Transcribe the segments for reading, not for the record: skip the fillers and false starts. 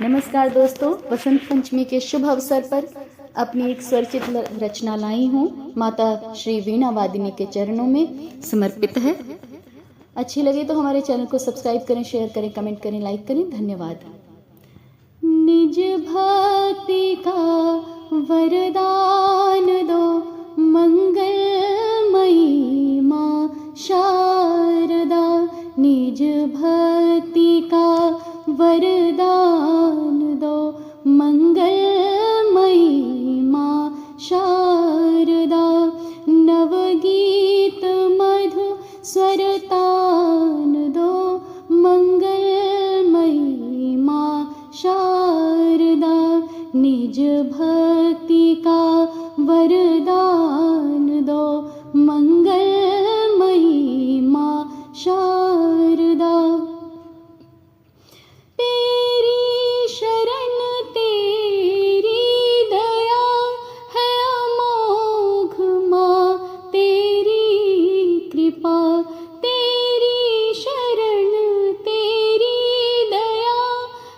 नमस्कार दोस्तों, वसंत पंचमी के शुभ अवसर पर अपनी एक स्वरचित रचना लाई हूँ। माता श्री वीणा वादिनी के चरणों में समर्पित है। अच्छी लगे तो हमारे चैनल को सब्सक्राइब करें, शेयर करें, कमेंट करें, लाइक करें। धन्यवाद। निज भक्ति का वरदान दो, मंगलमयी माँ शारदा। निज भक्ति का वरदान दो, मंगलमयी माँ शारदा। नवगीत मधु स्वरतान दो, मंगलमयी माँ शारदा। निज भक्ति का वरदान दो, मंगलमयी माँ शारदा। तेरी शरण तेरी दया है अमोघ माँ, तेरी कृपा। तेरी शरण तेरी दया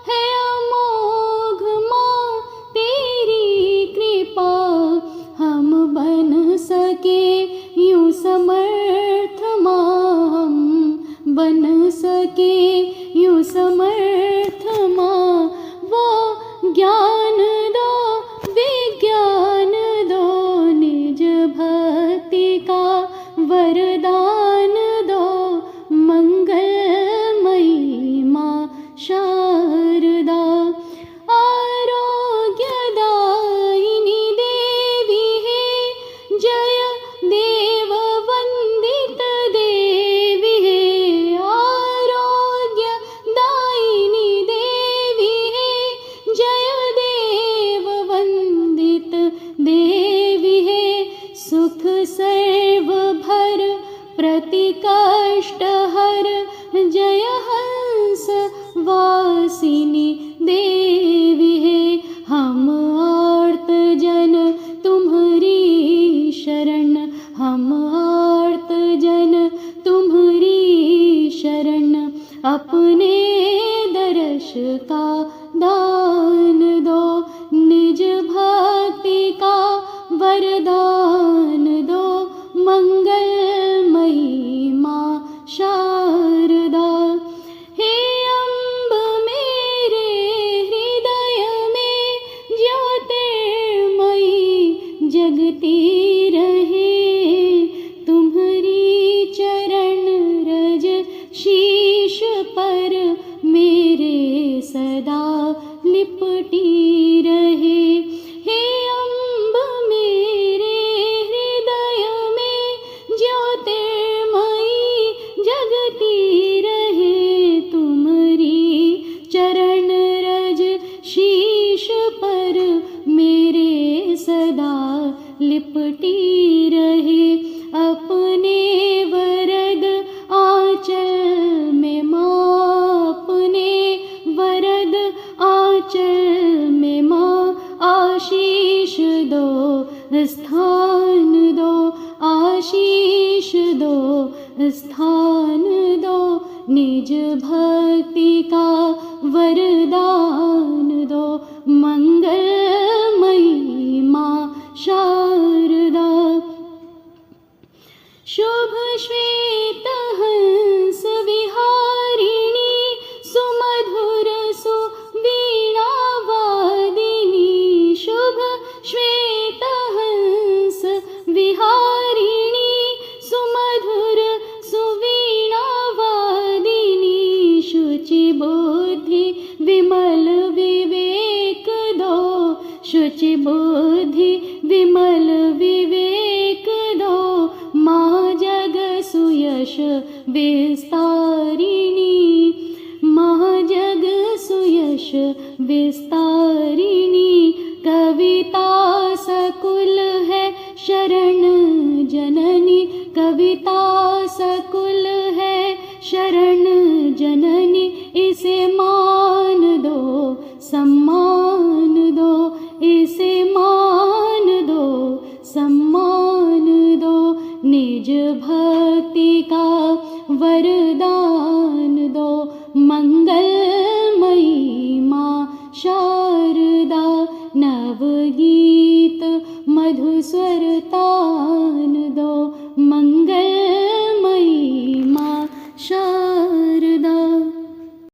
है अमोघ माँ, तेरी कृपा। हम बन सके यूं समर्थ माँ, हम बन सके यूं समर्थ माँ। वो ज्ञान दो, विज्ञान दो, निज भक्ति का वरदान दो, मंगलमयी माँ शारदा। आरोग्यदायिनी देवी है, जय देव वंदित देवी है। आरोग्यदायिनी देवी है, जय देव वंदित देवी है। सुख सर्व भर प्रति कष्ट हर, जय हंस वासिनी देवी है। हम आर्त जन तुम्हारी शरण, हम आर्त जन तुम्हारी शरण। अपने दर्श का दान दो, निज भक्ति का वरदान दो, मंगलमयी माँ शारदा। हे अम्ब मेरे हृदय में ज्योतिर्मयी जगती रहे। तुम्हारी चरण रज शीश पर मेरे सदा लिपटी रहे। हे अम्ब मेरे हृदय में ज्योतिर्मयी जगती रहे। तुम्हारी चरण रज शीश पर मेरे सदा लिपटी रहे। अपने वरद आंचल में माँ, अपने वरद आंचल में माँ आशीष दो, स्थान दो, आशीष दो, स्थान दो। निज भक्ति का वरदान दो, मंगलमयी माँ शारदा। शुभ श्वेत हंस विहारिणी, सुमधुर सुवीणा वादिनी। शुभ श्वेत हंस विहारिणी, सुमधुर सुवीणा वादिनी। शुचि बुद्धि विमल विवेक दो, शुचि बुद्धि विमल विवेक दो। माँ जग सुयश विस्तारिणी, माँ जग सुयश विस्तारिणी। कविता सकुल है शरण जननी, कविता सकुल है शरण जननी। इसे मान दो, सम्मान दो, इसे मान दो, सम्मान दो। निज भक्ति का वरदान दो, मंगलमयी माँ नवगीत मधुस्वर तान दो, मंगल